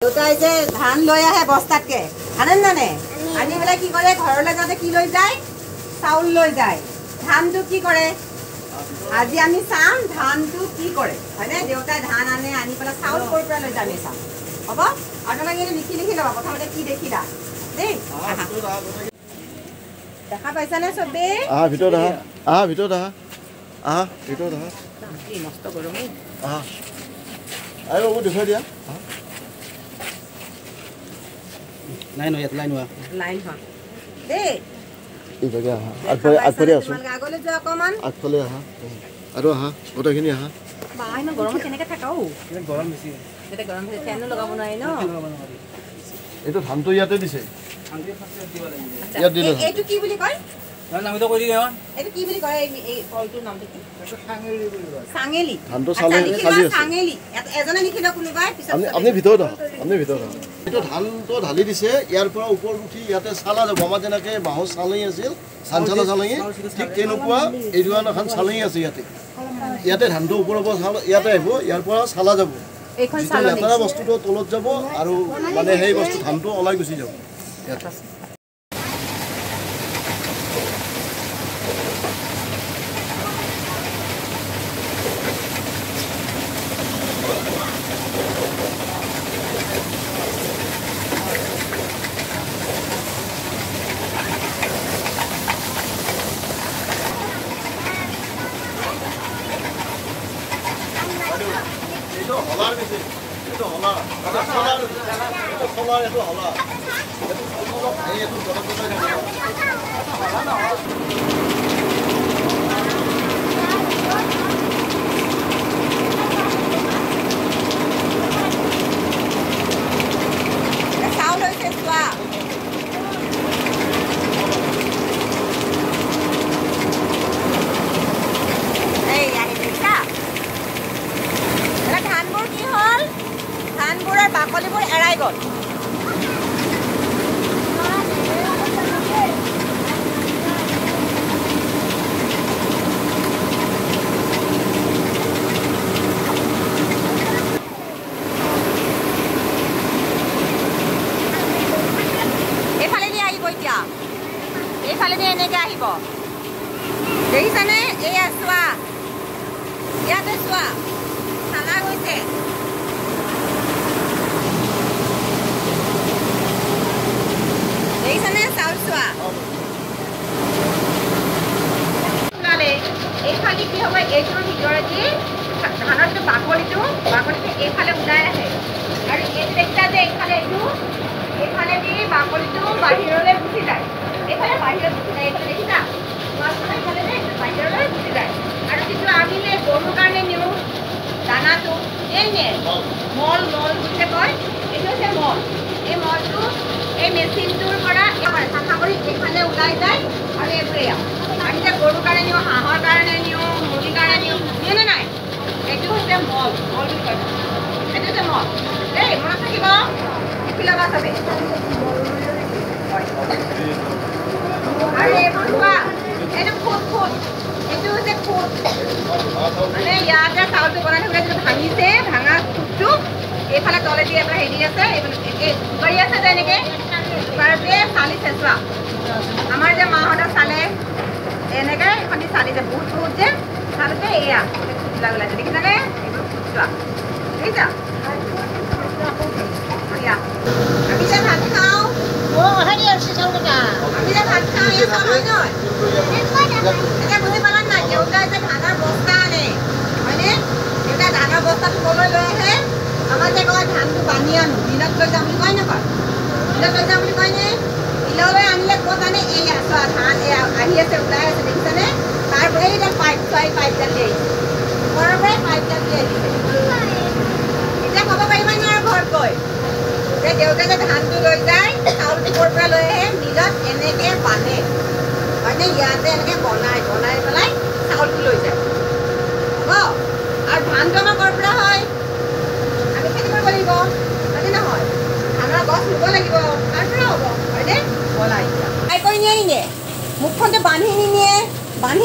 দেউতাই যে ধান লৈ আহে বস্তাতকে আনেন নানে আনি পেলাই কি কৰে ঘৰলৈ যাওঁতে কি লৈ যায় চাউল লৈ যায় ধানটো কি কৰে আজি আমি চাম ধানটো কি কৰে হয়নে দেউতাই ধান আনে আনি পেলাই চাউল ক'ৰ পৰা লৈ যাম চাম হ'ব আপোনালোকে লিখি লিখি ল'ব প্ৰথমতে কি দেখিলা দেই দেখা পাইছানে চবে ভিতৰত ভিতৰত ভিতৰত মস্ত গৰম আৰু দেখুৱাই দিয়া লাইন হয় লাইন হয় লাইন হয় দেই এইভাগে আগফালে আছো আগলৈ যোৱা অকণমান আগফালে আৰু গোটেইখিনি বা ইমান গৰমত কেনেকৈ থাকা গৰম বেছি এতিয়া গৰম হৈছে ফেনো লগাব নোৱাৰি ন এইটো ধানটো ইয়াতে দিছে এইটো কি বুলি কয় নামিতো কৈ দিওঁ এইটো কি বুলি কয় এই ফলটোৰ নামটো কি চাঙেলি ধানটো চাঙেলি এজনে লিখি লওক কোনোবাই আপুনি ভিতৰত এইটো ধানটো ঢালি দিছে ইয়াৰ পৰা ওপৰত উঠি ইয়াতে চালা যাব আমাৰ যেনেকৈ বাঁহৰ চালনী আছিল ধান চালা চালনী ঠিক তেনেকুৱা এইটো এখন চালনী আছে ইয়াতে ধানটো ওপৰৰ পৰা ইয়াতে আহিব ইয়াৰ পৰা চালা যাব লেতেৰা বস্তুটো তলত যাব আৰু মানে সেই বস্তু ধানটো ওলাই গুচি যাব ইয়াতে বাকলিবোৰ এৰাই গ'ল এইফালেদি আহিব এতিয়া এইফালেদি এনেকৈ আহিব দেখিছানে এয়া চোৱা ইয়াতে চোৱা চালা গৈছে এইখানে চাউল চোৱা এইফালে কি হ'ব এইটোৰ ভিতৰেদি ধানৰ যে বাকলিটো এইফালে ওলাই আহে আৰু এইটো দেখিছা যে এইফালে এইফালেদি বাকলিটো বাহিৰলৈ গুচি যায় এইফালে বাহিৰত গুচি যায় এইফালে দেখিছা এইফালে বাহিৰলৈ গুচি যায় আৰু যিটো আমি গৰুৰ কাৰণে নিওঁ দানাটো এই মল বুলি কয় এইটো হৈছে মল এই মলটো এই মেচিনটোৰ পৰা চাফা কৰি এইফালে ওলাই যায় আৰু এইবোৰে আমি যে গৰুৰ কাৰণে নিওঁ হাঁহৰ কাৰণে নিওঁ মুৰ্গীৰ কাৰণে নিওঁ নে নাই এইটো হৈছে মল বুলি কয় এইটো হৈছে মল দেই মনত থাকিব লিখি ল'বা চবেই আৰু এইবোৰ চোৱা এইটো ফুট এইটো হৈছে ফুট মানে ইয়াতে চাউলটো বনাই থাকোঁতে যিটো ভাঙিছে ভাঙা ফুটটো এইফালে তলেদি এটা হেৰি আছে বাৰী আছে যে এনেকৈ বাৰতে চালি চেঁচোৱা আমাৰ যে মাহঁতে চালে এনেকৈ এখন চালিছে বহুত যে চালতে এয়া ফুটবিলাক ওলাইছে দেখিছানে এইবোৰ ফুট চোৱা দেখিছা আমি যে ভাত খাওঁ আমি যে ভাত খাওঁ এই চাউল হয় নহয় এতিয়া বুজি পালা নাই দেউতাই যে ধানৰ বস্তা আনে হয়নে দেউতাই ধানৰ বস্তাটো ক'লৈ লৈ আহে আমাৰ যে কয় ধানটো বান্ধি আনো মিলত লৈ যাম বুলি কয় নকয় মিলত লৈ যাম বুলি কয়নে মিললৈ আনিলে ক'ত আনে এয়া চোৱা ধান এয়া আহি আছে ওলাই আছে দেখিছানে তাৰ পৰা এইডাল পাইপডাল দি আহিছে ঘৰৰ পৰাই পাইপডাল দি আহিছে এতিয়া ক'ব পাৰিবা নে আৰু ঘৰত গৈ যে দেউতাই যে ধানটো লৈ যায় চাউলটো ক'ৰ পৰা লৈ আহে মিলত এনেকৈ বান্ধে হয়নে ইয়াতে এনেকৈ বনাই পেলাই চাউলটো লৈ যায় হ'ব আৰু ধানটো আমাৰ ক'ৰ পৰা হয় আমি খেতি কৰিব লাগিব হয়নে নহয় ধানৰ গছ ৰুব লাগিব তাৰ পৰা হ'ব হয়নে বলা এতিয়া খাই কৰি নিয়ে মুখখনটো বান্ধি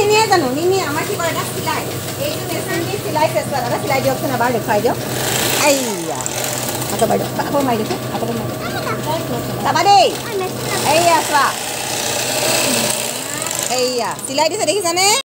নিয়ে জানো নিনিয়ে আমাৰ কি কৰে এটা চিলাই এইটো মেচিন দি চিলাই চেষ্টা এটা চিলাই দিয়কচোন এবাৰ দেখুৱাই দিয়ক এইয়া আকৌ মাৰি দিয়ক আকৌ মাৰি দিছোঁ আকৌ মাৰি দিয়ক চাবা দেই এইয়া চোৱা এইয়া চিলাই দিছে দেখিছানে